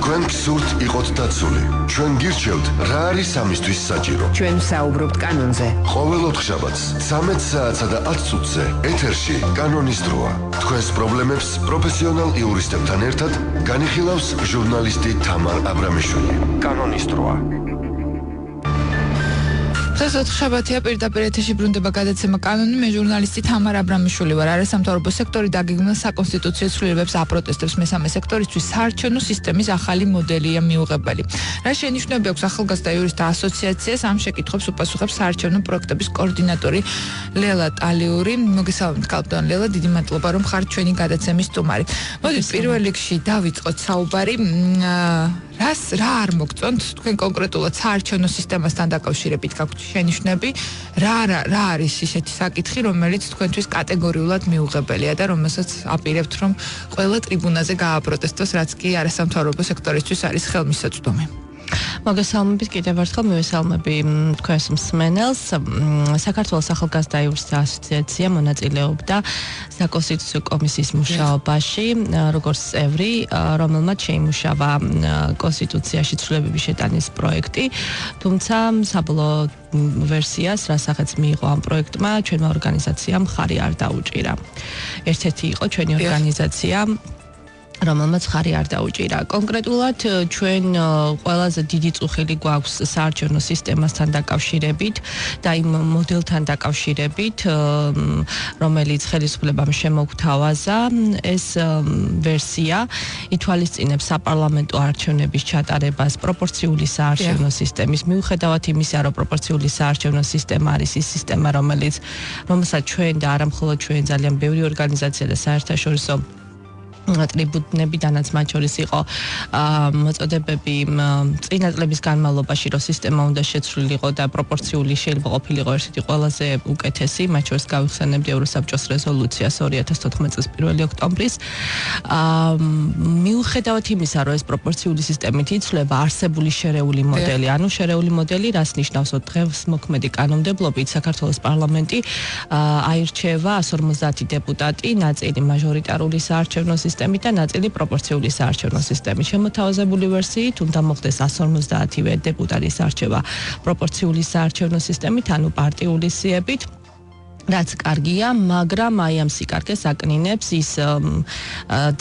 თქვენ გსურთ იყოთ დაცული. ჩვენ გირჩევთ რა არის ამისთვის საჭირო. ჩვენ საუბრობთ კანონზე. ყოველ ოთხშაბათს 13 საათსა და 10 წუთზე ეთერში კანონის დროა. თქვენს პრობლემებს პროფესიონალ იურისტებთან ერთად განიხილავს ჟურნალისტი თამარ აბრამიშვილი. კანონის დროა. დღეს ოთხშაბათია, პირდაპირ ეთერში ბრუნდება გადაცემა კანონი. მე ჟურნალისტი თამარ აბრამიშვილი ვარ. არასამთავრობო სექტორი დაგეგმილ საკონსტიტუციო ცვლილებებს აპროტესტებს. მესამე სექტორისთვის საარჩევნო სისტემის ახალი მოდელია მიუღებელი. რა შენიშვნები აქვს ახალგაზრდა იურისტთა ასოციაციას? ამ შეკითხვებს უპასუხებს საარჩევნო პროექტების კოორდინატორი ლელა ტალიური. მოგესალმებით, კალბდან ლელა, დიდი მადლობა, რომ ხართ ჩვენი გადაცემის სტუმარი. მოდით პირველ რიგში დავიწყოთ საუბარი. რა არ მოგწონთ თქვენ კონკრეტულად საარჩევნო სისტემასთან დაკავშირებით გაქვთ შენიშვნები? რა არის ისეთი საკითხი, რომელიც თქვენთვის კატეგორიულად მიუღებელია და რომელსაც აპირებთ, რომ ყველა ტრიბუნაზე გააპროტესტოს, რაც კი არასამთავრობო სექტორისთვის არის ხელმისაწვდომი? მოგესალმებით კიდევ ერთხელ, მივესალმები თქვენს მსმენელს. საქართველოს ახალგაზრდა იურისტთა ასოციაცია მონაწილეობდა საკონსტიტუციო კომისიის მუშაობაში, როგორც წევრი, რომელმაც შეიმუშავა კონსტიტუციაში ცვლილებების შეტანის პროექტი, თუმცა საბოლოო ვერსიას, რასაც მიიღო ამ პროექტმა, ჩვენმა ორგანიზაციამ ხარი არ დაუჭირა. ერთ-ერთი იყო ჩვენი ორგანიზაცია, რომელმაც ხარი არ დაუჭირა. კონკრეტულად ჩვენ ყველაზე დიდი წუხილი გვაქვს საარჩევნო სისტემასთან დაკავშირებით და იმ მოდელთან დაკავშირებით, რომელიც ხელისუფლებამ შემოგვთავაზა. ეს ვერსია ითვალისწინებს საპარლამენტო არჩევნების ჩატარებას პროპორციული საარჩევნო სისტემის. მიუხედავად იმისა, რომ პროპორციული საარჩევნო სისტემა არის ის სისტემა, რომელსაც ჩვენ და არა მხოლოდ ჩვენ, ძალიან ბევრი ორგანიზაცია და საერთაშორისო ტრიბუნებიდანაც მათ შორის იყო მოწოდებები წინა წლების განმავლობაში, რომ სისტემა უნდა შეცვლილიყო და პროპორციული შეიძლება ყოფილიყო ერთ-ერთი ყველაზე უკეთესი, მათ შორის გავიხსენებდი ევროსაბჭოს რეზოლუციას 2014 წლის 1 ოქტომბრის. მიუხედავად იმისა, რომ ეს პროპორციული სისტემით იცვლება, არსებული შერეული მოდელი, ანუ შერეული მოდელი რას ნიშნავს? დღეს მოქმედი კანონმდებლობით საქართველოს პარლამენტი აირჩევა 150 დეპუტატი, ნაწილი მაჟორიტარული საარჩევნო სისტემით და ნაწილი პროპორციული საარჩევნო სისტემით. შემოთავაზებული ვერსიით უნდა მოხდეს 150-ვე დეპუტატის არჩევა პროპორციული საარჩევნო სისტემით, ანუ პარტიული სიებით. რაც კარგია, მაგრამ აი ამ სიკარგეს აკნინებს ის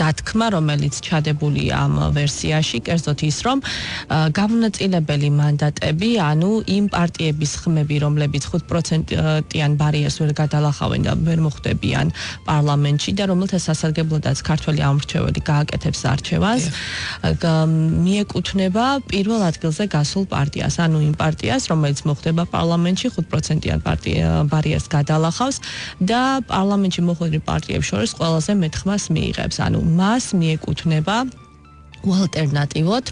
დათქმა, რომელიც ჩადებულია ამ ვერსიაში, კერძოდ ის, რომ გამონაწილებელი მანდატები, ანუ იმ პარტიების ხმები, რომლებიც 5%-იან ბარიერს ვერ გადალახავენ და ვერ მოხვდებიან პარლამენტში და რომელთა სასარგებლოდაც ქართველი ამრჩეველი გააკეთებს არჩევანს, მიეკუთვნება პირველ ადგილზე გასულ პარტიას, ანუ იმ პარტიას, რომელიც მოხვდება პარლამენტში 5%-იან ბარიერს გადალახავს და პარლამენტში მოხვედრილ პარტიებს შორის ყველაზე მეტ ხმას მიიღებს. ანუ მას მიეკუთვნება ალტერნატივოთ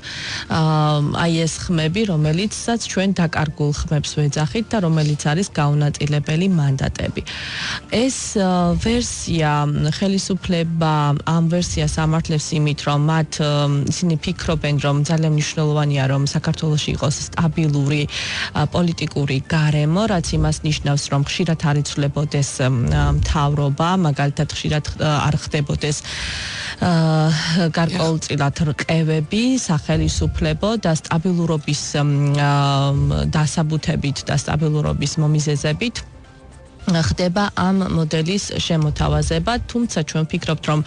აი ეს ხმები, რომელიცაც ჩვენ დაკარგულ ხმებს ვეძახით და რომელიც არის გაუნაწილებელი მანდატები. ეს ვერსია ხელისუფლება ამ ვერსიას ამართლებს იმით, რომ ისინი ფიქრობენ, რომ ძალიან მნიშვნელოვანია, რომ საქართველოში იყოს სტაბილური პოლიტიკური გარემო, რაც იმას ნიშნავს, რომ ხშირად არ იცვლებოდეს მთავრობა, მაგალითად ხშირად არ ხდებოდეს გარკვეულწილად რყევები სახელისუფლებო და სტაბილურობის დასაბუთებით და სტაბილურობის მომიზეზებით ხდება ამ მოდელის შემოთავაზება, თუმცა ჩვენ ვფიქრობთ, რომ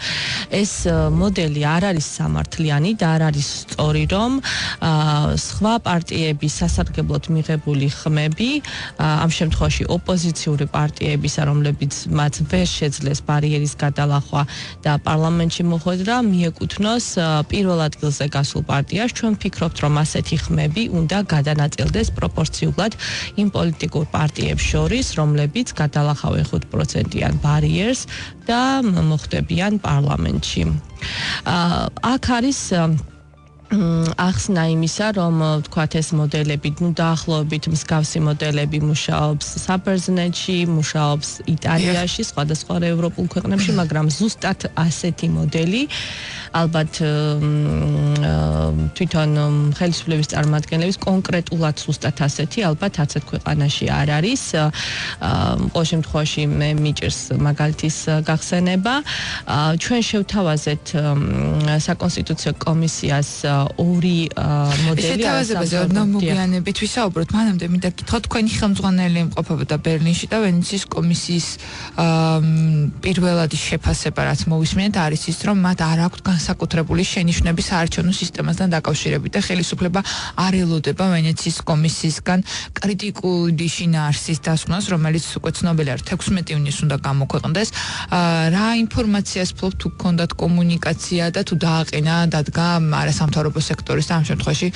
ეს მოდელი არ არის სამართლიანი და არ არის სწორი, რომ სხვა პარტიების სასარგებლოდ მიღებული ხმები, ამ შემთხვევაში ოპოზიციური პარტიებისა, რომლებიც მათ ვერ შეძლეს ბარიერის გადალახვა და პარლამენტში მოხვედრა, მიეკუთვნოს პირველ ადგილზე გასულ პარტიას. ჩვენ ვფიქრობთ, რომ ასეთი ხმები უნდა გადანაწილდეს პროპორციულად იმ პოლიტიკურ პარტიებს შორის, რომლებიც გადალახავენ 5%-იან ბარიერს და მოხვდებიან პარლამენტში. აქ არის ახსნა იმისა, რომ თქვათ ეს მოდელები, დაახლოებით მსგავსი მოდელები მუშაობს საბერძნეთში, მუშაობს იტალიაში, სხვადასხვა ევროპულ ქვეყნებში, მაგრამ ზუსტად ასეთი მოდელი ალბათ თვითონ ხელისუფლების წარმომადგენლების კონკრეტულად ზუსტად ასეთი ალბათ ასეთ ქვეყანაში არ არის. ყოველ შემთხვევაში მე მიჭირს მაგალითის გახსენება. ჩვენ შევთავაზეთ საკონსტიტუციო კომისიას ორი მოდელი ეს თავაზებაზე მოგვიანებით ვისაუბროთ. მანამდე მინდა გითხრათ, თქვენი ხელმძღვანელი იმყოფებოდა ბერლინში და ვენეციის კომისიის პირველადი შეფასება, რაც მოვისმენთ, არის ის, რომ მათ არ აქვთ განსაკუთრებული შენიშვნები საარჩევნო სისტემასთან დაკავშირებით და ხელისუფლება არ ელოდება ვენეციის კომისიისგან კრიტიკული შინაარსის დასკვნას, რომელიც უკვე ცნობილი არის 16 ივნისს უნდა გამოქვეყნდეს. რა ინფორმაციას ფლობთ, თუ გქონდათ კომუნიკაცია და თუ დააყენა, დადგა არასამთავრობო სექტორის და ამ შემთხვევაში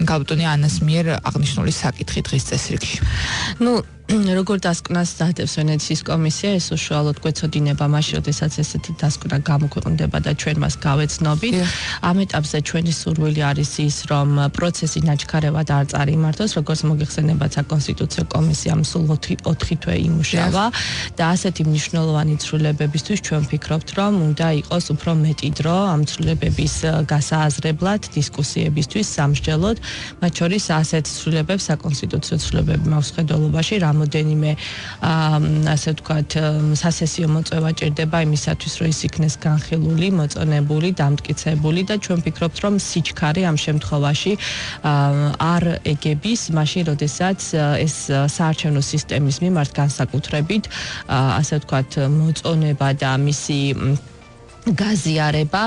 გალბატონი ანას მიერ აღნიშნული საკითხი დღის წესრიგში. როგორ დასკვნას დადებს ვენეციის კომისია, ეს უშუალოდ გვეცოდინება მაშინ, როდესაც ესეთი დასკვნა გამოქვეყნდება და ჩვენ მას გავეცნობით. ამ ეტაპზე ჩვენი სურვილი არის ის, რომ პროცესი ნაჩქარევად არ წარიმართოს, როგორც მოგეხსენებათ, საკონსტიტუციო კომისიამ სულ 4 თვე იმუშავა და ასეთი მნიშვნელოვანი ცვლილებებისთვის ჩვენ ვფიქრობთ, რომ უნდა იყოს უფრო მეტი დრო ამ ცვლილებების გასააზრებლად, დისკუსიებისთვის, სამსჯელოდ, მათ შორის ასეთ ცვლილებებს საკონსტიტუციო ცვლილებები მაქვს ხედველობაში, რამოდენიმე ასე ვთქვათ, სასესიო მოწვევა ჭირდება იმისათვის, რომ ის იქნეს განხილული, მოწონებული, დამტკიცებული და ჩვენ ვფიქრობთ, რომ სიჩქარე ამ შემთხვევაში არ ეგების, მაშინ, როდესაც ეს საარჩევნო სისტემის მიმართ განსაკუთრებით, ასე ვთქვათ, მოწონება და მისი გაზიარება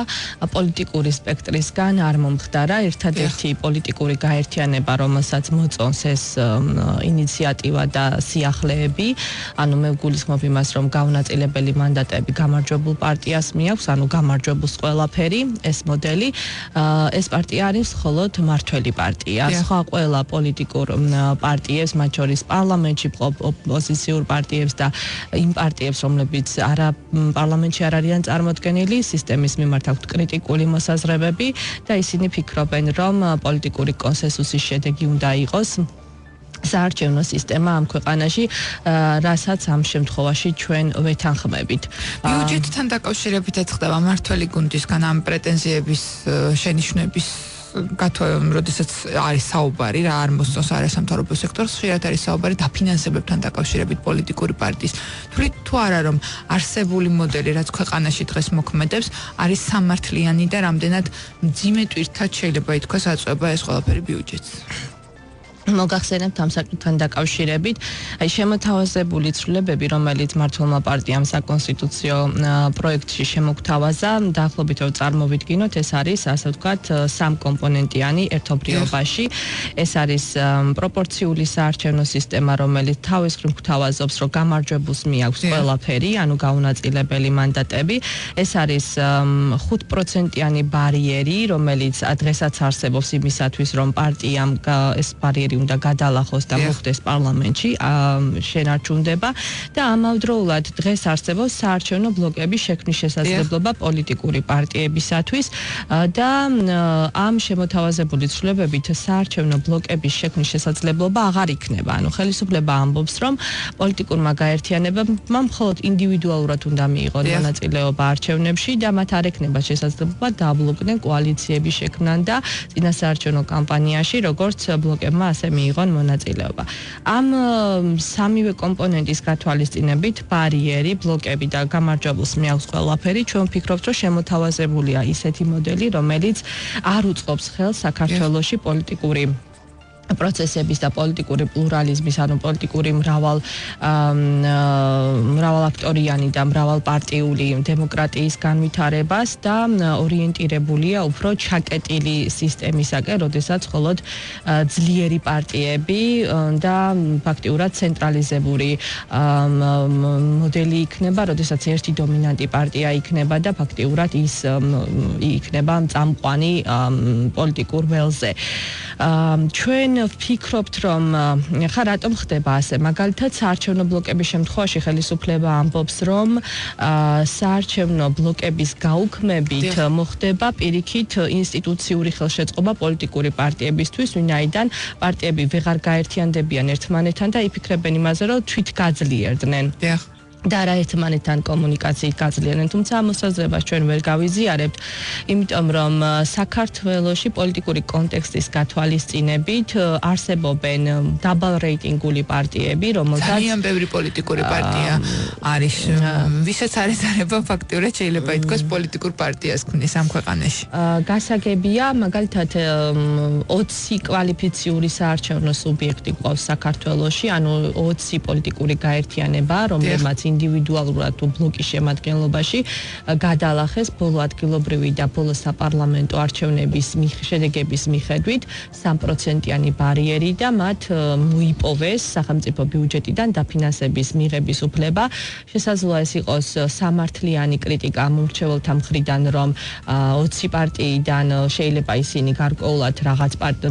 პოლიტიკური სპექტრისგან არ მომხდარა. ერთადერთი პოლიტიკური გაერთიანება, რომელსაც მოწონს ეს ინიციატივა და სიახლეები, ანუ მე ვგულისხმობ იმას, რომ გაუნაწილებელი მანდატები გამარჯვებულ პარტიას მიაქვს, ანუ გამარჯვებულს ყველაფერი, ეს მოდელი. ეს პარტია არის მხოლოდ მართველი პარტია. სხვა ყველა პოლიტიკურ პარტიებს, მათ შორის პარლამენტში ოპოზიციურ პარტიებს და იმ პარტიებს, რომლებიც პარლამენტში არ არიან წარმოდგენილი, სისტემის მიმართ აქვთ კრიტიკული მოსაზრებები და ისინი ფიქრობენ, რომ პოლიტიკური კონსენსუსის შედეგი უნდა იყოს საარჩევნო სისტემა ამ ქვეყანაში, რასაც ამ შემთხვევაში ჩვენ ვეთანხმებით. ბიუჯეტთან დაკავშირებითაც ხდება მართველი გუნდისგან ამ პრეტენზიების შენიშვნების როდესაც არის საუბარი, რა არ მოსწონს არასამთავრობო სექტორს, ხშირად არის საუბარი დაფინანსებებთან დაკავშირებით პოლიტიკური პარტიის. თვლით თუ არა, რომ არსებული მოდელი, რაც ქვეყანაში დღეს მოქმედებს, არის სამართლიანი და რამდენად მძიმე ტვირთად შეიძლება ითქვას აწვება ეს ყველაფერი ბიუჯეტს. მოგახსენებთ ამ საკითხთან დაკავშირებით, შემოთავაზებული ცვლილებები, რომელიც მმართველმა პარტიამ საკონსტიტუციო პროექტში შემოგთავაზა, დაახლოებით რომ წარმოვიდგინოთ, ეს არის, ასე ვთქვათ, სამკომპონენტიანი ერთობლიობაში. ეს არის პროპორციული საარჩევნო სისტემა, რომელიც თავის მხრივ გვთავაზობს, რომ გამარჯვებულს მიაქვს ყველაფერი, ანუ გაუნაწილებელი მანდატები. ეს არის 5%-იანი ბარიერი, რომელიც დღესაც არსებობს იმისათვის, რომ პარტიამ ეს ბარიერი უნდა გადალახოს და მოხდეს პარლამენტში შენარჩუნდება და ამავდროულად დღეს არსებობს საარჩევნო ბლოკების შექმნის შესაძლებლობა პოლიტიკური პარტიებისათვის და ამ შემოთავაზებული ცვლილებებით საარჩევნო ბლოკების შექმნის შესაძლებლობა აღარ იქნება. ანუ ხელისუფლება ამბობს, რომ პოლიტიკურმა გაერთიანებამ მხოლოდ ინდივიდუალურად უნდა მიიღონ მონაწილეობა არჩევნებში და მათ არ ექნება შესაძლებლობა დაბლოკდნენ კოალიციების შექმნან და წინასაარჩევნო კამპანიაში, როგორც ბლოკებმა ასე მიიღონ მონაწილეობა. ამ სამივე კომპონენტის გათვალისწინებით, ბარიერი, ბლოკები და გამარჯვებულს მიაქვს ყველაფერი, ჩვენ ვფიქრობთ, რომ შემოთავაზებულია ისეთი მოდელი, რომელიც არ უწყობს ხელს საქართველოში პოლიტიკური პროცესების და პოლიტიკური პლურალიზმის, ანუ პოლიტიკური მრავალაქტორიანი და მრავალპარტიული დემოკრატიის განვითარებას და ორიენტირებულია უფრო ჩაკეტილი სისტემისაკენ, როდესაც მხოლოდ ძლიერი პარტიები და ფაქტიურად ცენტრალიზებული მოდელი იქნება, როდესაც ერთი დომინანტი პარტია იქნება და ფაქტიურად ის იქნება წამყვანი პოლიტიკურ ველზე. ჩვენ ვფიქრობთ, რომ ხა რატომ ხდება ასე? მაგალითად, საარჩევნო ბლოკების შემთხვევაში ხელისუფლება ამბობს, რომ საარჩევნო ბლოკების გაუქმებით მოხდება პირიქით ინსტიტუციური ხელშეწყობა პოლიტიკური პარტიებისთვის, ვინაიდან პარტიები ვეღარ გაერთიანდებიან ერთმანეთთან და იფიქრებენ იმაზე, რომ თვითგაძლიერდნენ. და რა ერთმანეთთან კომუნიკაციით გაწლიანენ, თუმცა ამ მოსაზრებას ჩვენ ვერ გავიზიარებთ, იმიტომ რომ საქართველოში პოლიტიკური კონტექსტის გათვალისწინებით არსებობენ დაბალ რეიტინგული პარტიები, რომელთაც ძალიან ბევრი პოლიტიკური პარტია არის, ვისაც არ ეზარება ფაქტიურად შეიძლება ითქვას პოლიტიკურ პარტიას ქმნის ამ ქვეყანაში. გასაგებია, მაგალითად 20 კვალიფიციური საარჩევნო სუბიექტი ყავს საქართველოში, ანუ 20 პოლიტიკური გაერთიანება, რომლებმაც ინდივიდუალურად თუ ბლოკის შემადგენლობაში გადალახეს ბოლო ადგილობრივი და ბოლო საპარლამენტო არჩევნების შედეგების მიხედვით 3%-იანი ბარიერი და მათ მოიპოვეს სახელმწიფო ბიუჯეტიდან დაფინანსების მიღების უფლება. შესაძლოა ეს იყოს სამართლიანი კრიტიკა მომრჩეველთა მხრიდან, რომ 20 პარტიიდან შეიძლება ისინი გარკვეულად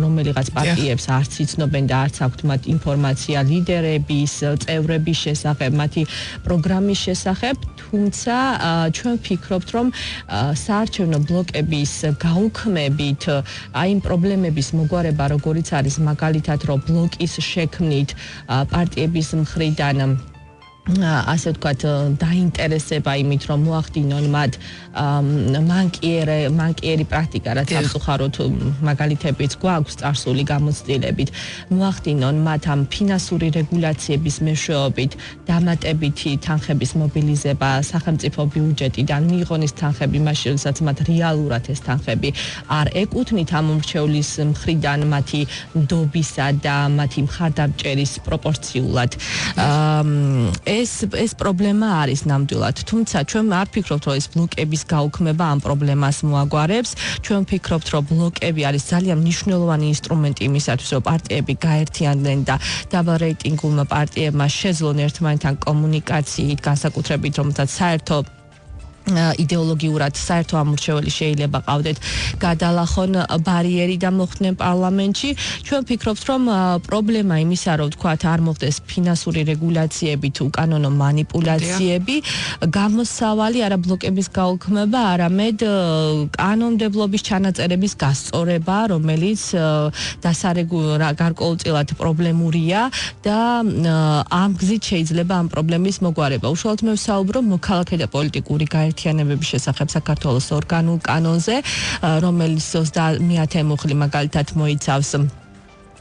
რომელიღაც პარტიებს არც იცნობენ და არც აქვთ მათ ინფორმაცია ლიდერების, წევრების შესახებ, მათი პროგრამის შესახებ, თუმცა ჩვენ ვფიქრობთ, რომ საარჩევნო ბლოკების გაუქმებით აი იმ პრობლემების მოგვარება, როგორიც არის მაგალითად, რომ ბლოკის შექმნით პარტიების მხრიდან ასე ვთქვათ, დაინტერესება იმით, რომ მოახდინონ მათ მანკიერი პრაქტიკა, რაც სამწუხაროდ მაგალითებიც გვაქვს წარსული გამოცდილებით, მოახდინონ მათ ამ ფინანსური რეგულაციების მეშვეობით დამატებითი თანხების მობილიზება სახელმწიფო ბიუჯეტიდან, მიიღონ ეს თანხები მაშინ, როდესაც მათ რეალურად ეს თანხები არ ეკუთვნით ამ მომრჩევლის მხრიდან მათი ნდობისა და მათი მხარდამჭერის პროპორციულად. ეს პრობლემა არის ნამდვილად, თუმცა ჩვენ არ ვფიქრობთ, რომ ეს ბლოკების გაუქმება ამ პრობლემას მოაგვარებს. ჩვენ ვფიქრობთ, რომ ბლოკები არის ძალიან მნიშვნელოვანი ინსტრუმენტი იმისათვის, რომ პარტიები გაერთიანდნენ და დაბალ რეიტინგულმა პარტიებმა შეძლონ ერთმანეთთან კომუნიკაციით, განსაკუთრებით რომელსაც საერთო იდეოლოგიურად საერთო ამორჩეველი შეიძლება ყავდეთ გადალახონ ბარიერი და მოხვდნენ პარლამენტში. ჩვენ ვფიქრობთ, რომ პრობლემა იმისა, რომ თქვათ არ მოხდეს ფინანსური რეგულაციები თუ კანონო მანიპულაციები, გამოსავალი არა ბლოკების გაუქმება, არამედ კანონმდებლობის ჩანაწერების გასწორება, რომელიც გარკვეულწილად პრობლემურია და ამ გზით შეიძლება ამ პრობლემის მოგვარება. უშუალოდ მე ვსაუბრობ მოქალაქე და პოლიტიკური გაერთიანებების შესახებ საქართველოს ორგანულ კანონზე, რომელიც 30-ე მუხლი მაგალითად მოიცავს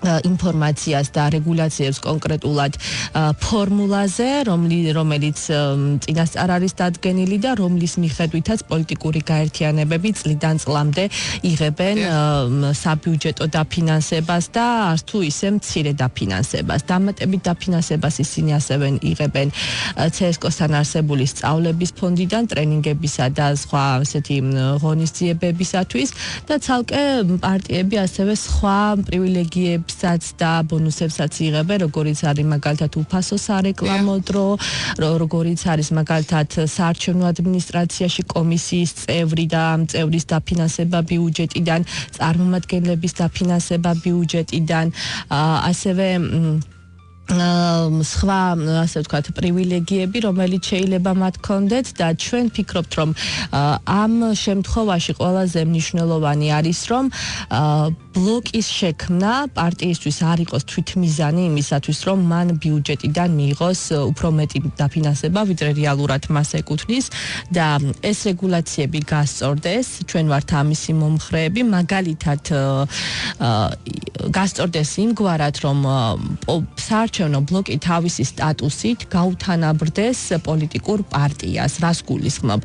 ინფორმაციას და რეგულაციებს კონკრეტულად ფორმულაზე, რომელიც წინასწარ არის დადგენილი და რომლის მიხედვითაც პოლიტიკური გაერთიანებები წლიდან წლამდე იღებენ საბიუჯეტო დაფინანსებას და არც თუ ისე მცირე დაფინანსებას. დამატებით დაფინანსებას ისინი ასევე იღებენ CSKO-სთან არსებული სწავლების ფონდიდან, ტრენინგებისა და სხვა ასეთი ღონისძიებებისათვის და ცალკე პარტიები ასევე სხვა პრივილეგიებსაც და ბონუსებსაც იღებენ, როგორიც არის მაგალითად უფასო სარეკლამო დრო, როგორიც არის მაგალითად საარჩევნო ადმინისტრაციაში კომისიის წევრი და ამ წევრის დაფინანსება ბიუჯეტიდან, წარმომადგენლების დაფინანსება ბიუჯეტიდან, ასევე სხვა ასე ვთქვათ პრივილეგიები, რომელიც შეიძლება მათ ჰქონდეთ და ჩვენ ვფიქრობთ, რომ ამ შემთხვევაში ყველაზე მნიშვნელოვანი არის, რომ ბლოკის შექმნა პარტიისთვის არ იყოს თვითმიზანი იმისათვის, რომ მან ბიუჯეტიდან მიიღოს უფრო მეტი დაფინანსება, ვიდრე რეალურად მას ეკუთვნის და ეს რეგულაციები გასწორდეს. ჩვენ ვართ ამისი მომხრეები, მაგალითად გასწორდეს იმგვარად, რომ საარჩევნო ბლოკი თავისი სტატუსით გაუთანაბრდეს პოლიტიკურ პარტიას, რას გულისხმობ.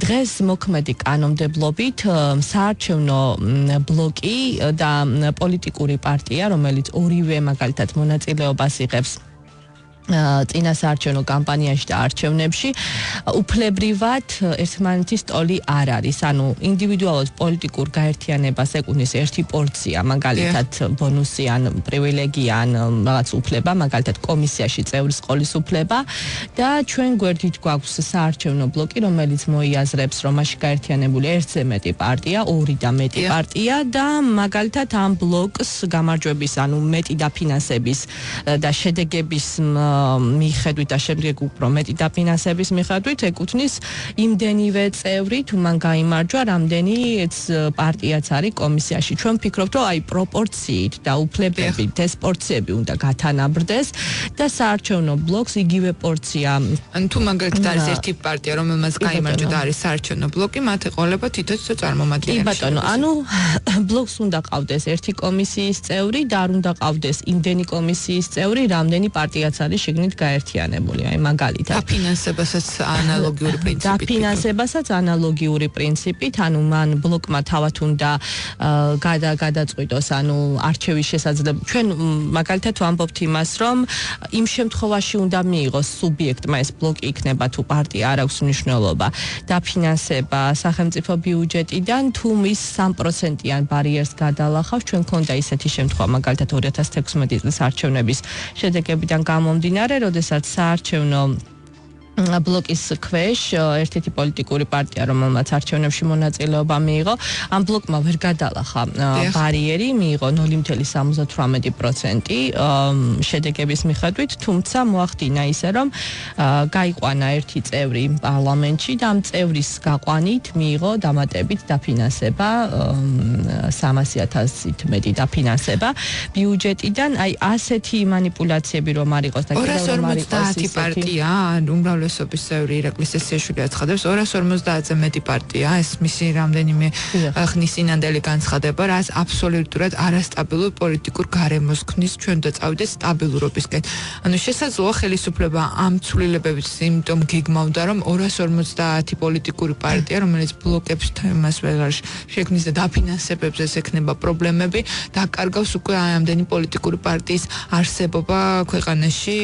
დღეს მოქმედი კანონმდებლობით საარჩევნო ბლოკი და პოლიტიკური პარტია, რომელიც ორივე მაგალითად მონაწილეობას იღებს წინასაარჩევნო კამპანიაში და არჩევნებში, უფლებრივად ერთმანეთის ტოლი არ არის. ანუ ინდივიდუალურად პოლიტიკურ გაერთიანებას ეკუთვნის ერთი პორცია, მაგალითად ბონუსი ან პრივილეგია ან რაღაც უფლება, მაგალითად კომისიაში წევრის ყოლის უფლება და ჩვენ გვერდით გვაქვს საარჩევნო ბლოკი, რომელიც მოიაზრებს, რომ მასში გაერთიანებული ერთზე მეტი პარტია, ორი და მეტი პარტია და მაგალითად ამ ბლოკს გამარჯვების, ანუ მეტი დაფინანსების და შედეგების მიხედვით და შემდეგ უფრო მეტი დაფინანსების მიხედვით ეკუთვნის იმდენივე წევრი თუ მან გაიმარჯვა რამდენიც პარტიაც არის კომისიაში. ჩვენ ვფიქრობთ, რომ აი პროპორციით და უფლებებით ეს პორციები უნდა გათანაბრდეს და საარჩევნო ბლოკს იგივე პორცია. ან თუ მაგალითად არის ერთი პარტია, რომელმაც გაიმარჯვა და არის საარჩევნო ბლოკი, მათ ეყოლება თითოეულ წარმომადგენელს. კი ბატონო, ანუ ბლოკს უნდა ყავდეს ერთი კომისიის წევრი და არ უნდა ყავდეს იმდენი კომისიის წევრი, რამდენი პარტიაც არის შიგნით გაერთიანებული. აი მაგალითად. დაფინანსებასაც ანალოგიური პრინციპით. დაფინანსებასაც ანალოგიური პრინციპით, ანუ მან ბლოკმა თავად უნდა გადაწყვიტოს, ანუ არჩევის შესაძლებლობა. ჩვენ მაგალითად ვამბობთ იმას, რომ იმ შემთხვევაში უნდა მიიღოს სუბიექტმა ეს ბლოკი იქნება თუ პარტია არ აქვს მნიშვნელობა. დაფინანსება სახელმწიფო ბიუჯეტიდან თუ მის 3%-იან ბარიერს გადალახავს, ჩვენ ქონდა ისეთი შემთხვევა, მაგალითად 2016 წლის არჩევნების შედეგებიდან გამომდინარე, როდესაც საარჩევნო ბლოკის ქვეშ ერთ-ერთი პოლიტიკური პარტია, რომელმაც არჩევნებში მონაწილეობა მიიღო, ამ ბლოკმა ვერ გადალახა ბარიერი, მიიღო 0.78% შედეგების მიხედვით, თუმცა მოახდინა ისე, რომ გაიყვანა ერთი წევრი პარლამენტში და ამ წევრის გაყვანით მიიღო დამატებით დაფინანსება 300,000-ით მეტი დაფინანსება ბიუჯეტიდან. აი ასეთი манипуляციები რომ არ იყოს და კიდევ რომ არ იყოს ისეთი პარტია, უმრავლესობის წევრი ირაკლი სესიაშვილი აცხადებს 250-ზე მეტი პარტია, ეს მისი რამდენიმე ხნის წინანდელი განცხადება, რაც აბსოლუტურად არასტაბილურ პოლიტიკურ გარემოს ქმნის, ჩვენ და წავიდეთ სტაბილურობისკენ. ანუ შესაძლოა ხელისუფლება ამ ცვლილებების სიმპტომ გეგმავდა, რომ 250 პოლიტიკური პარტია, რომელიც ბლოკებს თემას ვეღარ შექმნის და დაფინანსებებზე ექნება პრობლემები, დაკარგავს უკვე ამდენი პოლიტიკური პარტიის არსებობა ქვეყანაში.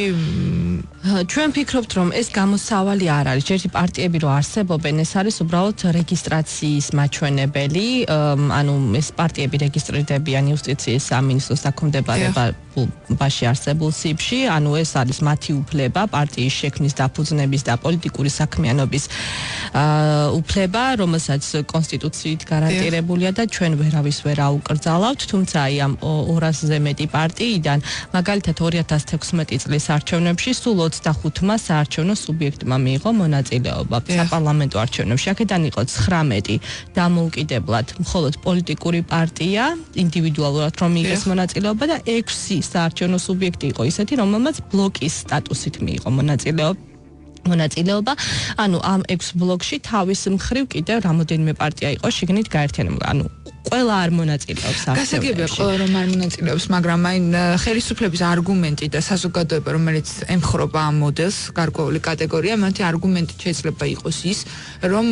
ჩვენ ვფიქრობთ, რომ ეს გამოსავალი არ არის. ერთი პარტიები რო არსებობენ, ეს არის უბრალოდ რეგისტრაციის მაჩვენებელი, ანუ ეს პარტიები რეგისტრირდებიან იუსტიციის სამინისტროს დაქვემდებარებაში არსებულ სიბში, ანუ ეს არის მათი უფლება, პარტიის შექმნის, დაფუძნების და პოლიტიკური საქმიანობის უფლება, რომელსაც კონსტიტუციით გარანტირებულია და ჩვენ ვერავის ვერ აუკრძალავთ, თუმცა აი ამ 200-ზე მეტი პარტიიდან, მაგალითად 2016 წლის არჩევნებში სულ 25-მა საარჩევნო სუბიექტმა მიიღო მონაწილეობა საპარლამენტო არჩევნებში. აქედან იყო 19 დამოუკიდებლად მხოლოდ პოლიტიკური პარტია, ინდივიდუალურად რომ მიიღეს მონაწილეობა და 6 საარჩევნო სუბიექტი იყო ისეთი, რომელმაც ბლოკის სტატუსით მიიღო მონაწილეობა. ანუ ამ 6 ბლოკში თავის მხრივ კიდევ რამოდენიმე პარტია იყო შიგნით გაერთიანებული. ანუ ყველა არ მონაწილეობს არჩევნებში. გასაგებია, ყველა რომ არ მონაწილეობს, მაგრამ აი ხელისუფლების არგუმენტი და საზოგადოება, რომელიც ემხრობა ამ მოდელს, გარკვეული კატეგორია, მათი არგუმენტი შეიძლება იყოს ის, რომ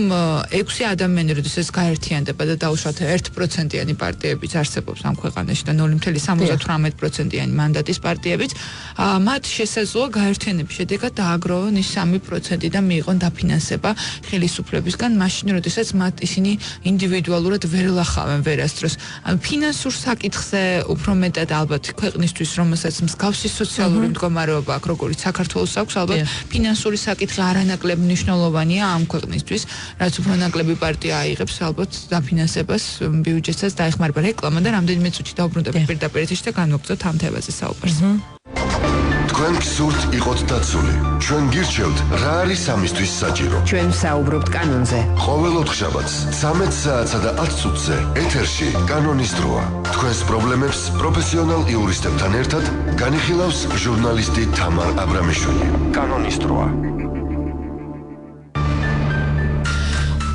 6 ადამიანი, როდესაც გაერთიანდება და დაუშვათ 1%-იანი პარტიებიც არსებობს ამ ქვეყანაში და 0.78%-იანი მანდატის პარტიებიც, მათ შესაძლოა გაერთიანების შედეგად დააგროვონ ის 3% და მიიღონ დაფინანსება ხელისუფლებისგან, მაშინ როდესაც მათ ისინი ინდივიდუალურად ვერ ლახავენ ვერასდროს. ფინანსურ საკითხზე უფრო მეტად ალბათ ქვეყნისთვის, რომელსაც მსგავსი სოციალური მდგომარეობა აქვს, როგორც საქართველოს აქვს, ალბათ ფინანსური საკითხი არანაკლებ მნიშვნელოვანია ამ ქვეყნისთვის, რაც უფრო ნაკლები პარტია აიღებს ალბათ დაფინანსებას, ბიუჯეტსაც დაეხმარება. რეკლამა და რამდენიმე წუთი დაუბრუნდებით პირდაპირ ეთერში და განვაგრძოთ ამ თემაზე საუბარს. თქვენ გსურთ იყოთ დაცული. ჩვენ გირჩევთ, რა არის ამისთვის საჭირო. ჩვენ საუბრობთ კანონზე. ყოველ ოთხშაბათს 13 საათსა და 10 წუთზე ეთერში კანონის დროა. თქვენს პრობლემებს პროფესიონალ იურისტებთან ერთად განიხილავს ჟურნალისტი თამარ აბრამიშვილი. კანონის დროა.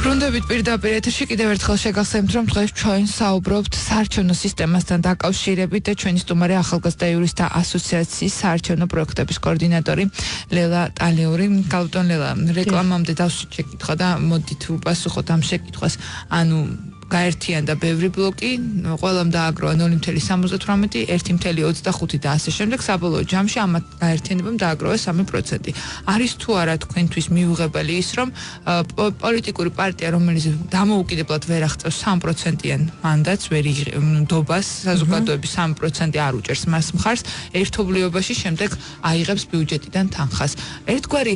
ბრუნდებით პირდაპირ ეთერში, კიდევ ერთხელ შეგახსენებთ, რომ დღეს ჩვენ საუბრობთ საარჩევნო სისტემასთან დაკავშირებით და ჩვენი სტუმარი ახალგაზრდა იურისტთა ასოციაციის საარჩევნო პროექტების კოორდინატორი ლელა ტალიური. გალბატონ ლელა, რეკლამამდე დავსვით შეკითხვა და მოდით უპასუხოთ ამ შეკითხვას. ანუ გაერთიანდა ბევრი ბლოკი, ყველამ დააგროვა 0.78, 1.25 და ასე შემდეგ, საბოლოო ჯამში ამ გაერთიანებამ დააგროვა 3%. არის თუ არა თქვენთვის მიუღებელი ის, რომ პოლიტიკური პარტია, რომელიც დამოუკიდებლად ვერ აღწევს 3%-იან მანდატს, ვერ იღებს საზოგადოების 3% არ უჭერს მას მხარს, ერთობლიობაში შემდეგ აიღებს ბიუჯეტიდან თანხას. ერთგვარი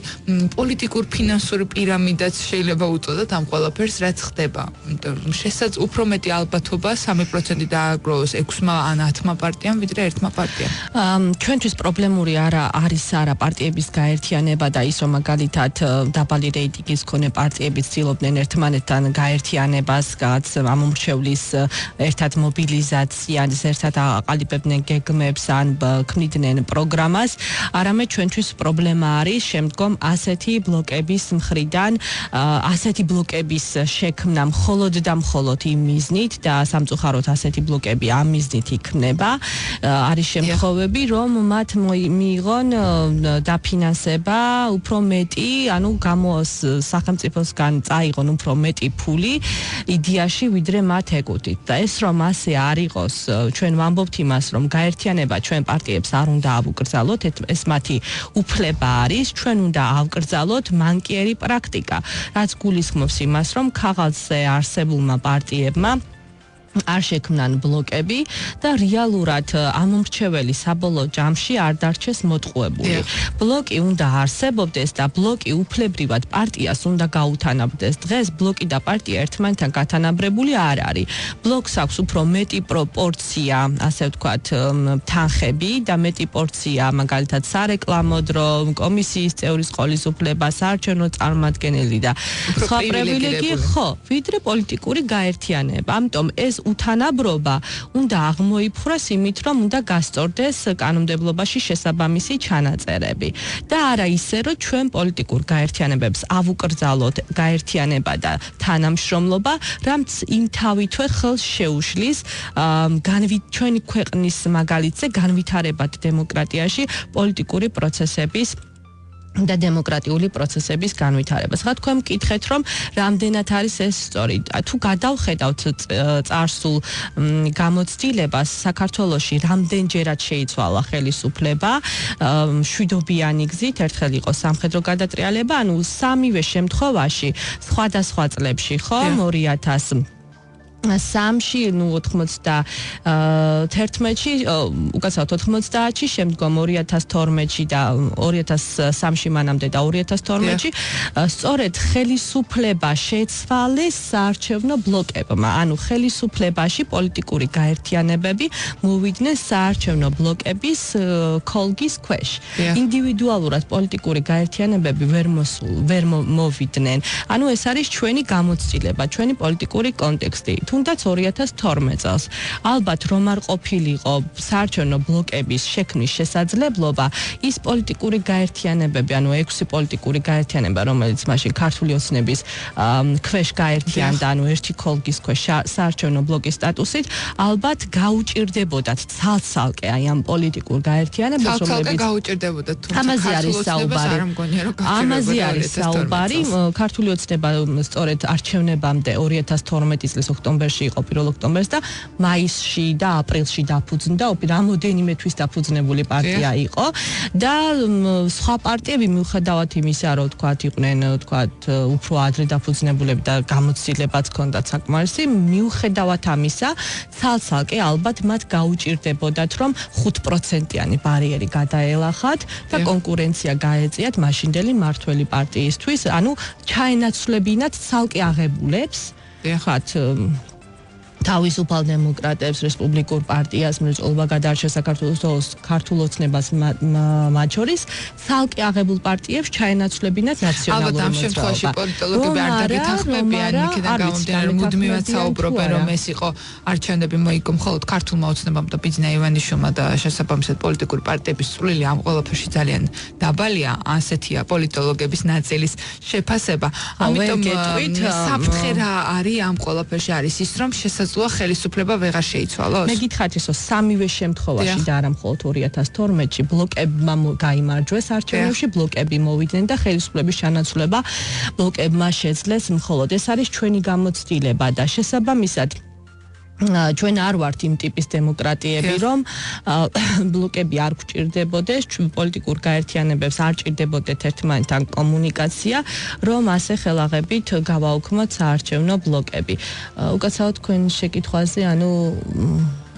პოლიტიკურ ფინანსური პირამიდაც შეიძლება უწოდოთ ამ ყველაფერს, რაც ხდება. შესაძლოა როდესაც უფრო მეტი ალბათობა 3% დააგროვოს 6-მა ან 10-მა პარტიამ ვიდრე 1-მა პარტიამ. ჩვენთვის პრობლემური არის პარტიების გაერთიანება და ის რომ მაგალითად დაბალი რეიტინგის მქონე პარტიები ცდილობდნენ ერთმანეთთან გაერთიანებას, ამომრჩევლის ერთად მობილიზაციას, ერთად აყალიბებდნენ გეგმებს ან ქმნიდნენ პროგრამას, არამედ ჩვენთვის პრობლემა არის შემდგომ ასეთი ბლოკების მხრიდან, ასეთი ბლოკების შექმნა მხოლოდ და მხოლოდ იმ მიზნით და სამწუხაროდ ასეთი ბლოკები ამ მიზნით იქმნება. არის შემთხვევები, რომ მათ მიიღონ დაფინანსება უფრო მეტი, ანუ სახელმწიფოსგან წაიღონ უფრო მეტი ფული იდეაში, ვიდრე მათ ეკუთვით. და ეს რომ ასე არ იყოს, ჩვენ ვამბობთ იმას, რომ გაერთიანება ჩვენ პარტიებს არ უნდა ავუკრძალოთ, ეს მათი უფლება არის, ჩვენ უნდა ავკრძალოთ მანკიერი პრაქტიკა, რაც გულისხმობს იმას, რომ ქაღალდზე არსებულმა პარტიებმა არ შექმნან ბლოკები და რეალურად ამომრჩეველი საბოლოო ჯამში არ დარჩეს მოტყუებული. ბლოკი უნდა არსებობდეს და ბლოკი უფლებრივად პარტიას უნდა გაუთანაბრდეს. დღეს ბლოკი და პარტია ერთმანეთთან გათანაბრებული არ არის. ბლოკს აქვს უფრო მეტი პროპორცია, ასე ვთქვათ, თანხები და მეტი პორცია, მაგალითად, სარეკლამო დრო, კომისიის წევრის ყოლის უფლება, საარჩევნო წარმომადგენელი და სხვა პრივილეგიები, ხო, ვიდრე პოლიტიკური გაერთიანება. ამიტომ ეს უთანაბრობა უნდა აღმოიფხვრას იმით, რომ უნდა გასწორდეს კანონმდებლობაში შესაბამისი ჩანაწერები და არა ისე, რომ ჩვენ პოლიტიკურ გაერთიანებებს ავუკრძალოთ გაერთიანება და თანამშრომლობა, რაც იმთავითვე ხელს შეუშლის ჩვენი ქვეყნის მაგალითზე განვითარებად დემოკრატიაში პოლიტიკური პროცესების და დემოკრატიული პროცესების განვითარებას. ხა თქვენ მკითხეთ, რომ რამდენად არის ეს სწორი. თუ გადავხედავთ წარსულ გამოცდილებას, საქართველოში რამდენჯერად შეიცვალა ხელისუფლება, მშვიდობიანი გზით, ერთხელ იყო სამხედრო გადატრიალება, ანუ სამივე შემთხვევაში სხვადასხვა წლებში, ხო, 2003-ში, 91-ში, უკაცრავად 90-ში, შემდგომ 2012-ში და 2003-ში მანამდე და 2012-ში, სწორედ ხელისუფლება შეცვალეს საარჩევნო ბლოკებმა. ანუ ხელისუფლებაში პოლიტიკური გაერთიანებები მოვიდნენ საარჩევნო ბლოკების ქოლგის ქვეშ. ინდივიდუალურად პოლიტიკური გაერთიანებები ვერ მოვიდნენ. ანუ ეს არის ჩვენი გამოცდილება, ჩვენი პოლიტიკური კონტექსტი. თუნდაც 2012 წელს. ალბათ რომ არ ყოფილიყო საარჩევნო ბლოკების შექმნის შესაძლებლობა, ის პოლიტიკური გაერთიანებები, ანუ 6 პოლიტიკური გაერთიანება, რომელიც მაშინ ქართული ოცნების ქვეშ გაერთიანდა, ანუ ერთი ქოლგის ქვეშ საარჩევნო ბლოკის სტატუსით, ალბათ გაუჭირდებოდათ ცალ-ცალკე აი ამ პოლიტიკურ გაერთიანებას, რომლებიც გაუჭირდებოდათ, თუმცა ამაზე არის საუბარი. ამაზე არის საუბარი. ქართული ოცნება სწორედ არჩევნებამდე 2012 წლის ოქტომბერში იყო 1 ოქტომბერს და მაისში და აპრილში დაფუძნდა, რამოდენიმე თვის დაფუძნებული პარტია იყო და სხვა პარტიები მიუხედავად იმისა, რომ თქვათ იყვნენ, თქვათ უფრო ადრე დაფუძნებულები და გამოცდილებაც ჰქონდათ საკმარისი, მიუხედავად ამისა, ცალ-ცალკე ალბათ მათ გაუჭირდებოდათ, რომ 5%-იანი ბარიერი გადაელახათ და კონკურენცია გაეწიათ მაშინდელი მმართველი პარტიისთვის, ანუ ჩაენაცვლებინათ ცალკე აღებულებს. ხათ თავისუფალ დემოკრატებს, რესპუბლიკურ პარტიას, მრეწველობა გადაარჩა საქართველოს ქართულ ოცნებას მათ შორის, ცალკე აღებულ პარტიებს ჩაენაცვლებინათ ნაციონალური მოძრაობა. ალბათ ამ შემთხვევაში პოლიტოლოგები არ დაგეთანხმებიან, იქიდან გამომდინარე, მუდმივად საუბრობენ, რომ ეს იყო არჩევნები მოიგო მხოლოდ ქართულმა ოცნებამ და ბიძინა ივანიშვილმა და შესაბამისად პოლიტიკური პარტიების წვლილი ამ ყველაფერში ძალიან დაბალია, ასეთია პოლიტოლოგების ნაწილის შეფასება. ამიტომ საფრთხე რა არის ამ ყველაფერში არის ის, რომ ხელისუფლება ვეღარ შეიცვალოს? მე გითხრათ ისო სამივე შემთხვევაში და არა მხოლოდ 2012-ში ბლოკებმა გაიმარჯვეს არჩევნებში, ბლოკები მოვიდნენ და ხელისუფლების ჩანაცვლება ბლოკებმა შეძლეს მხოლოდ. ეს არის ჩვენი გამოცდილება და შესაბამისად ჩვენ არ ვართ იმ ტიპის დემოკრატიები, რომ ბლოკები არ გვჭირდებოდეს, პოლიტიკურ გაერთიანებებს არ ჭირდებოდეთ ერთმანეთთან კომუნიკაცია, რომ ასე ხელაღებით გავაუქმოთ საარჩევნო ბლოკები. უკაცრავად თქვენ შეკითხვაზე, ანუ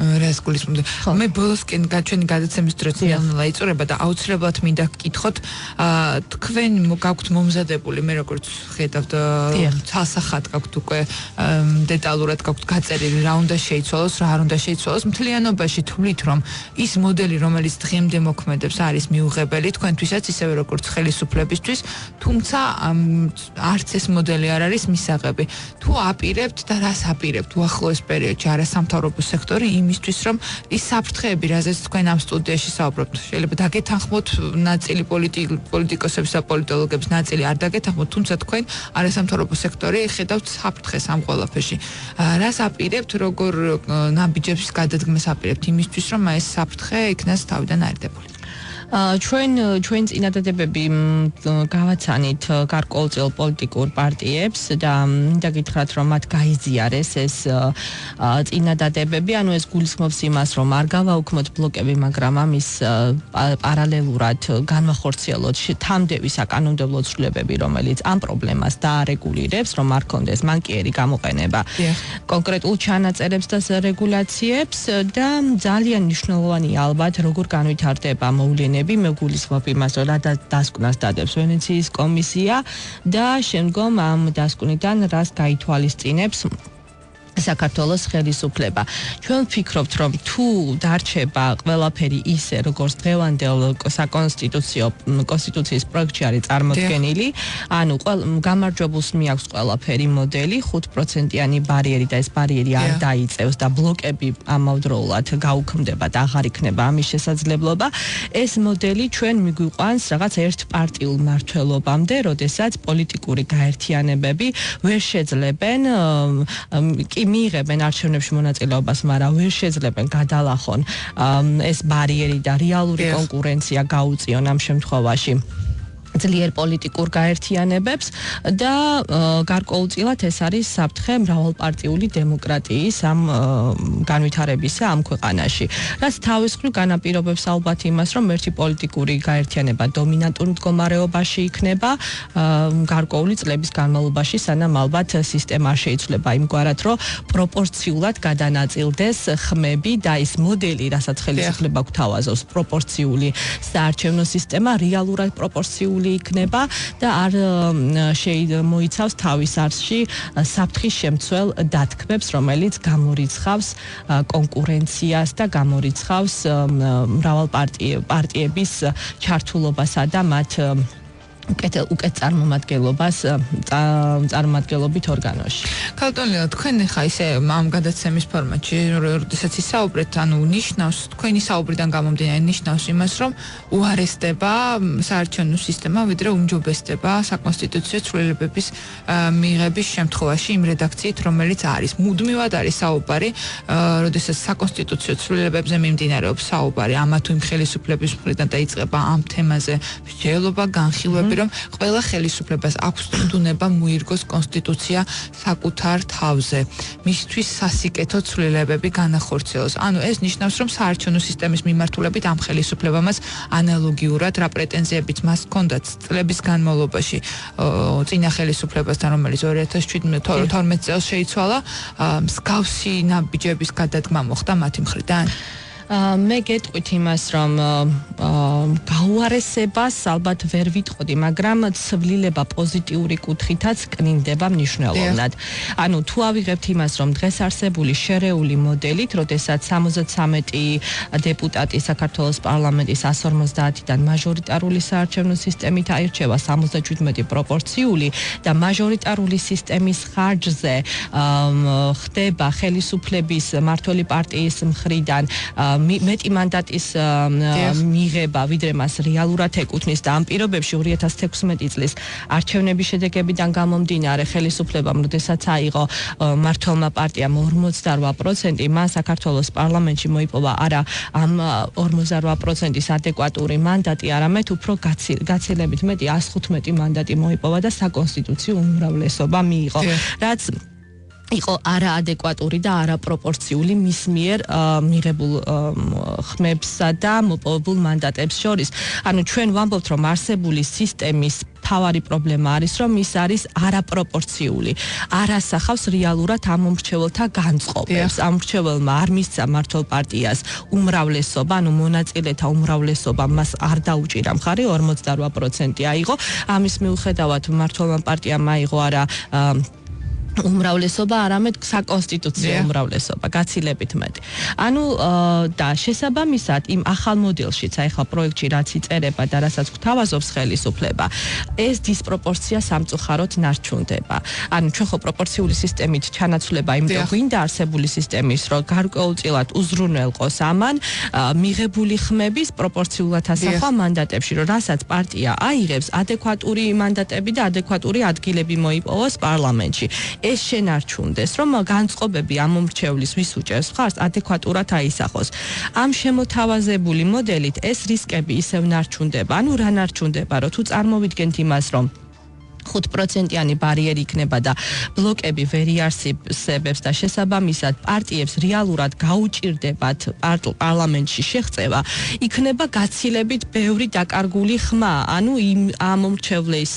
რას გულისხმობთ? მე ბოლოსკენ ჩვენი გადაცემის დროს ნელ-ნელა იწურება და აუცილებლად მინდა გკითხოთ, თქვენ გაქვთ მომზადებული, მე როგორც ხედავთ, ცალსახად გაქვთ უკვე დეტალურად გაქვთ გაწერილი, რა უნდა შეიცვალოს, რა არ უნდა შეიცვალოს. მთლიანობაში თვლით, რომ ის მოდელი, რომელიც დღემდე მოქმედებს, არის მიუღებელი თქვენთვისაც, ისევე როგორც ხელისუფლებისთვის, თუმცა არც ეს მოდელი არ არის მისაღები. თუ აპირებთ და რას აპირებთ უახლოეს პერიოდში არასამთავრობო სექტორი იმისთვის, რომ ის საფრთხეები, რაზეც თქვენ ამ სტუდიაში საუბრობთ, შეიძლება დაგეთანხმოთ ნაწილი პოლიტიკოსების და პოლიტოლოგების ნაწილი არ დაგეთანხმოთ, თუმცა თქვენ არასამთავრობო სექტორი ხედავთ საფრთხეს ამ ყველაფერში. რას აპირებთ, როგორ ნაბიჯებს გადადგმას აპირებთ იმისთვის, რომ ეს საფრთხე იქნას თავიდან აერთებული? ჩვენ წინადადებები გავაცანით გარკვეულწილ პოლიტიკურ პარტიებს და მინდა გითხრათ, რომ მათ გაიზიარეს ეს წინადადებები, ანუ ეს გულისხმობს იმას, რომ არ გავაუქმოთ ბლოკები, მაგრამ ამის პარალელურად განვახორციელოთ თამდევი საკანონმდებლო ცვლილებები, რომელიც ამ პრობლემას დაარეგულირებს, რომ არ კონდეს მანკიერი გამოყენება კონკრეტულ ჩანაწერებს და რეგულაციებს და ძალიან მნიშვნელოვანია ალბათ, როგორ განვითარდება მოვლენები. მე გულისხმობ იმას, რომ რა დასკვნას დადებს ვენეციის კომისია და შემდგომ ამ დასკვნიდან რას გაითვალისწინებს საქართველოს ხელისუფლება. ჩვენ ვფიქრობთ, რომ თუ დარჩება ყველაფერი ისე, როგორც დღევანდელ კონსტიტუციის პროექტში არის წარმოდგენილი, ანუ გამარჯვებულს მიაქვს ყველაფერი მოდელი, 5%-იანი ბარიერი და ეს ბარიერი არ დაიწევს და ბლოკები ამავდროულად გაუქმდება და აღარ იქნება ამის შესაძლებლობა, ეს მოდელი ჩვენ მიგვიყვანს რაღაც ერთპარტიულ მმართველობამდე, როდესაც პოლიტიკური გაერთიანებები ვერ შეძლებენ მიიღებენ არჩევნებში მონაწილეობას, მაგრამ ვერ შეძლებენ გადალახონ ეს ბარიერი და რეალური კონკურენცია გაუწიონ ამ შემთხვევაში ძლიერ პოლიტიკურ გაერთიანებებს და გარკვეულწილად ეს არის საფრთხე მრავალპარტიული დემოკრატიის ამ განვითარებისა ამ ქვეყანაში. რაც თავის მხრივ განაპირობებს ალბათ იმას, რომ ერთი პოლიტიკური გაერთიანება დომინანტურ მდგომარეობაში იქნება გარკვეული წლების განმავლობაში, სანამ ალბათ სისტემა შეიცვლება იმგვარად, რომ პროპორციულად გადანაწილდეს ხმები და ის მოდელი, რასაც ხელისუფლება გვთავაზობს, პროპორციული საარჩევნო სისტემა რეალურად პროპორციული იქნება და არ მოიცავს თავის არსში საფრთხის შემცველ დათქმებს, რომელიც გამორიცხავს კონკურენციას და გამორიცხავს მრავალპარტიების ჩართულობასა და მათ უკეთ წარმომადგენლობით ორგანოში. ქალტონილა, თქვენ ხა ისე ამ გადაცემის ფორმატში, როდესაც ისაუბრეთ, ანუ ნიშნავს თქვენი საუბრიდან გამომდინარე ნიშნავს იმას, რომ უარესდება საარჩევნო სისტემა, ვიდრე უმჯობესდება საკონსტიტუციო ცვლილებების მიღების შემთხვევაში იმ რედაქციით, რომელიც არის. მუდმივად არის საუბარი, როდესაც საკონსტიტუციო ცვლილებებზე მიმდინარეობს საუბარი, ამა თუ იმ ხელისუფლების მხრიდან დაიწყება ამ თემაზე მსჯელობა, განხილვები, რომ ყველა ხელისუფლებას აქვს თუნდუნება მოირგოს კონსტიტუცია საკუთარ თავზე. მისთვის სასიკეთო ცვლილებები განახორციელოს. ანუ ეს ნიშნავს, რომ საარჩევნო სისტემის მიმართულებით ამ ხელისუფლებამაც ანალოგიურად რა პრეტენზიებიც მას ჰქონდათ წლების განმავლობაში წინა ხელისუფლებასთან, რომელიც 2012 წელს შეიცვალა, მსგავსი ნაბიჯების გადადგმა მოხდა მათი მხრიდან? მე გეტყვით იმას, რომ გაუარესებას ალბათ ვერ ვიტყოდი, მაგრამ ცვლილება პოზიტიური კუთხითაც კნინდება მნიშვნელოვნად. ანუ თუ ავიღებთ იმას, რომ დღეს არსებული შერეული მოდელით, როდესაც 73 დეპუტატი საქართველოს პარლამენტის 150-დან მაჟორიტარული საარჩევნო სისტემით აირჩევა 77 პროპორციული და მაჟორიტარული სისტემის ხარჯზე ხდება ხელისუფლების მმართველი პარტიის მხრიდან მეტი მანდატის მიღება, ვიდრე მას რეალურად ეკუთვნის და ამ პირობებში 2016 წლის არჩევნების შედეგებიდან გამომდინარე ხელისუფლებამ, როდესაც აიღო მმართველმა პარტიამ 48%, მან საქართველოს პარლამენტში მოიპოვა არა ამ 48%-ის ადეკვატური მანდატი, არამედ უფრო გაცილებით მეტი 115 მანდატი მოიპოვა და საკონსტიტუციო უმრავლესობა მიიღო, რაც იყო არაადეკვატური და არაპროპორციული მის მიერ მიღებულ ხმებსა და მოპოვებულ მანდატებს შორის. ანუ ჩვენ ვამბობთ, რომ არსებული სისტემის თავარი პრობლემა არის, რომ ის არის არაპროპორციული. არ ასახავს რეალურად ამ მომრჩეველთა განწყობებს. ამ მომრჩეველმა არ მისცა მმართველ პარტიას უმრავლესობა, ანუ მონაწილეთა უმრავლესობა მას არ დაუჭირა მხარი, 48% აიღო. ამის მიუხედავად მმართველმა პარტიამ აიღო არა უმრავლესობა, არამედ საკონსტიტუციო უმრავლესობა, გაცილებით მეტი. ანუ და შესაბამისად იმ ახალ მოდელშიც, აი ხა პროექტში რაც იწერება და რასაც გვთავაზობს ხელისუფლება, ეს დისპროპორცია სამწუხაროდ ნარჩუნდება. ანუ ჩვენ ხო პროპორციული სისტემით ჩანაცვლება იმიტომ გვინდა არსებული სისტემის, რომ გარკვეულწილად უზრუნველყოს ამან მიღებული ხმების პროპორციულად ასახვა მანდატებში, რომ რასაც პარტია აიღებს, ადეკვატური მანდატები და ადეკვატური ადგილები მოიპოვოს პარლამენტში. ეს შენარჩუნდეს, რომ განწყობები ამ მომრჩევლის ვის უჭერს მხარს ადეკვატურად აისახოს. ამ შემოთავაზებული მოდელით ეს რისკები ისევ ნარჩუნდება. ანუ რა ნარჩუნდება, რომ თუ წარმოვიდგენთ იმას, რომ 5%-იანი ბარიერი იქნება და ბლოკები ვერ იარსებებს და შესაბამისად პარტიებს რეალურად გაუჭირდებათ პარლამენტში შეღწევა, იქნება გაცილებით ბევრი დაკარგული ხმა, ანუ იმ ამომრჩევლის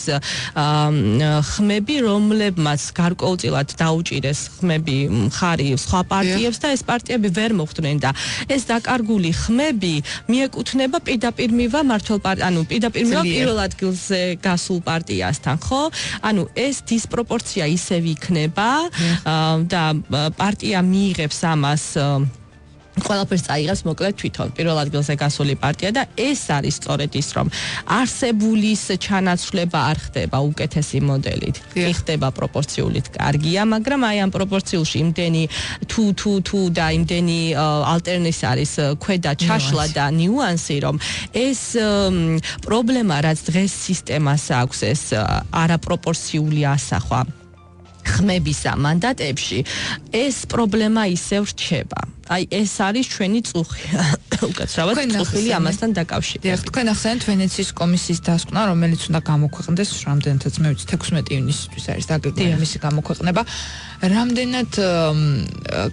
ხმები, რომლებმაც გარკვეულწილად დაუჭირეს ხმები მხარი სხვა პარტიებს და ეს პარტიები ვერ მოხვდნენ და ეს დაკარგული ხმები მიეკუთვნება პირდაპირ მივა მმართველ პარტიას, ანუ პირდაპირ მივა პირველ ადგილზე გასულ პარტიასთან, ხო? ანუ ეს დისპროპორცია ისევ იქნება და პარტია მიიღებს ამას ყველაფერს წაიღებს მოკლედ თვითონ პირველ ადგილზე გასული პარტია და ეს არის სწორედ ის, რომ არსებულის ჩანაცვლება არ ხდება უკეთესი მოდელით. ხდება პროპორციულით კარგია, მაგრამ აი ამ პროპორციულში იმდენი თუ და იმდენი ალტერნატივა არის ქვედა ჩაშლა და ნიუანსი, რომ ეს პრობლემა, რაც დღეს სისტემას აქვს, ეს არაპროპორციული ასახვა ხმებისა მანდატებში, ეს პრობლემა ისევ რჩება. აი ეს არის ჩვენი წუხი. უკაცრავად წუხილი ამასთან დაკავშირებით. თქვენ ახსენეთ ვენეციის კომისიის დასკვნა, რომელიც უნდა გამოქვეყნდეს, რამდენადაც მე ვიცი 16 ივნისისთვის არის დაგეგმილი მისი გამოქვეყნება. რამდენად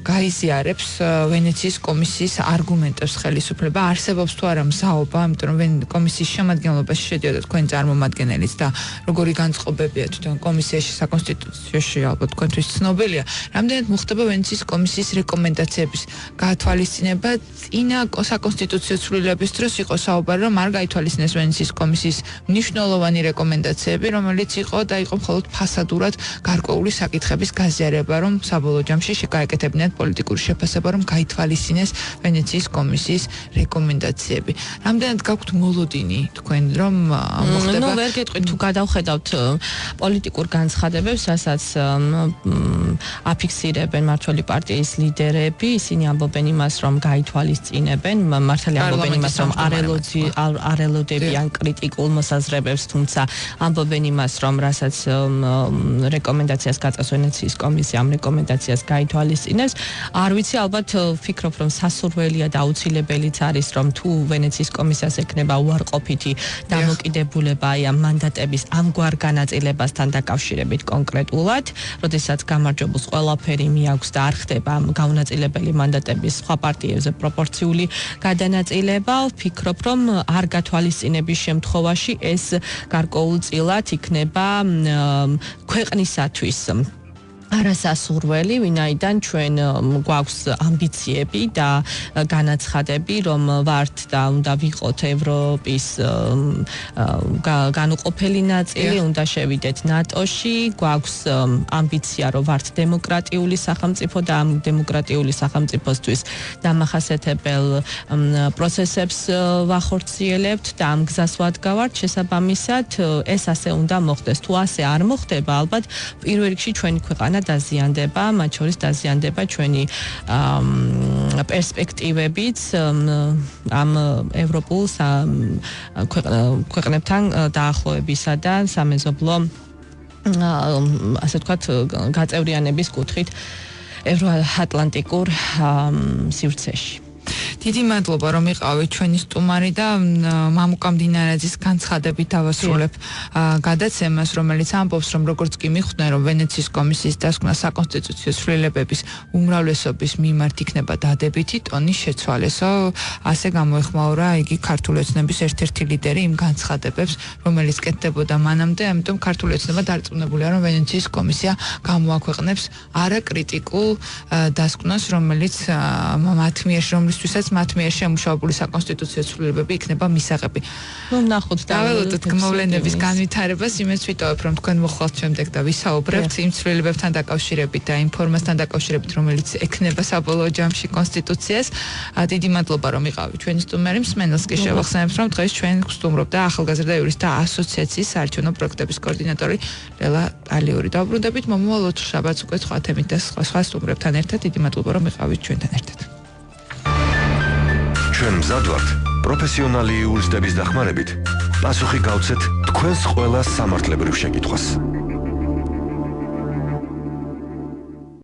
გაიზიარებს ვენეციის კომისიის არგუმენტებს ხელისუფლება, არსებობს თუ არა მზაობა, იმიტომ რომ კომისიის შემადგენლობაში შედიოდა თქვენი წარმომადგენელიც და როგორი განწყობებია თვითონ კომისიაში საკონსტიტუციაში, ალბათ თქვენთვის ცნობილია. რამდენად მოხდება ვენეციის კომისიის რეკომენდაციების გაათვალისწინება წინა საკონსტიტუციო ცვლილების დროს იყო საუბარი, რომ არ გაითვალისწინეს ვენეციის კომისიის მნიშვნელოვანი რეკომენდაციები, რომელიც იყო და იყო მხოლოდ ფასადურად გარკვეული საკითხების გაზიარება, რომ საბოლოო ჯამში შეგაეკეთებინათ პოლიტიკური შეფასება, რომ გაითვალისწინეს ვენეციის კომისიის რეკომენდაციები. რამდენად გაქვთ მოლოდინი თქვენ, რომ მოხდება? ნუ ვერ გეტყვით, თუ გადავხედავთ პოლიტიკურ განცხადებებს, რასაც აფიქსირებენ მმართველი პარტიის ლიდერები, ისინი ამბობენ იმას, რომ გაითვალისწინებენ, მართალია ამბობენ იმას, რომ არელოდებიან კრიტიკულ მოსაზრებებს, თუმცა ამბობენ იმას, რომ რასაც რეკომენდაციას გაწევს ვენეციის კომისია, ამ რეკომენდაციას გაითვალისწინებს. არ ვიცი, ალბათ ვფიქრობ, რომ სასურველია და აუცილებელიც არის, რომ თუ ვენეციის კომისიას ექნება უარყოფითი დამოკიდებულება აი ამ მანდატების ამგვარ განაწილებასთან დაკავშირებით კონკრეტულად, როდესაც გამარჯვებულს ყველაფერი მიაქვს და არ ხდება ამ გაუნაწილებელი მანდატების სხვა პარტიებზე პროპორციული გადანაწილება, ვფიქრობ, რომ არ გათვალისწინების შემთხვევაში ეს გარკვეულწილად იქნება ქვეყნისათვის არასასურველი, ვინაიდან ჩვენ გვაქვს ამბიციები და განაცხადები, რომ ვართ და უნდა ვიყოთ ევროპის განუყოფელი ნაწილი, უნდა შევიდეთ ნატოში, გვაქვს ამბიცია, რომ ვართ დემოკრატიული სახელმწიფო და ამ დემოკრატიული სახელმწიფოსთვის დამახასიათებელ პროცესებს ვახორციელებთ და ამ გზას ვადგავართ, შესაბამისად ეს ასე უნდა მოხდეს. თუ ასე არ მოხდება, ალბათ პირველ რიგში ჩვენი ქვეყანა დაზიანდება, მათ შორის დაზიანდება ჩვენი პერსპექტივებიც ამ ევროპულ ქვეყნებთან დაახლოებისა და სამეზობლო ასე ვთქვათ გაწევრიანების კუთხით ევროატლანტიკურ სივრცეში. დიდი მადლობა რომ იყავით ჩვენი სტუმარი და მამუკა მდინარაძის განცხადებით დავასრულებ გადაცემას, რომელიც ამბობს, რომ როგორც კი მიხვდნენ, რომ ვენეციის კომისიის დასკვნა საკონსტიტუციო ცვლილებების უმრავლესობის მიმართ იქნება დადებითი ტონის შეცვალესო, ასე გამოეხმაურა იგი ქართული ოცნების ერთ-ერთი ლიდერი იმ განცხადებებს, რომელიც კეთდებოდა მანამდე, ამიტომ ქართული ოცნება დარწმუნებულია, რომ ვენეციის კომისია გამოაქვეყნებს არაკრიტიკულ დასკვნას, რომლისთვისაც მათ მიერ შემუშავებული საკონსტიტუციო ცვლილებები იქნება მისაღები. ნახოთ დაველოდოთ მოვლენების განვითარებას, იმას ვიტოვებ, რომ თქვენ მოხვალთ შემდეგ და ვისაუბრებთ იმ ცვლილებებთან დაკავშირებით და იმ ფორმასთან დაკავშირებით, რომელიც ექნება საბოლოო ჯამში კონსტიტუციას. დიდი მადლობა რომ იყავით ჩვენი სტუმარი. მსმენელს კი შევახსენებთ, რომ დღეს ჩვენ გვსტუმრობდა ახალგაზრდა იურისტთა ასოციაციის საარჩევნო პროექტების კოორდინატორი ლელა ალიური. დავუბრუნდებით მომავალ ოთხშაბათს უკვე სხვა თემით და სხვა სტუმრებთან ერთად. დიდი მადლობა რომ იყავით ჩვენთან ერთად. ჩვენ მზად ვართ პროფესიონალი იურისტების დახმარებით პასუხი გავცეთ თქვენს ყველა სამართლებრივ შეკითხვას.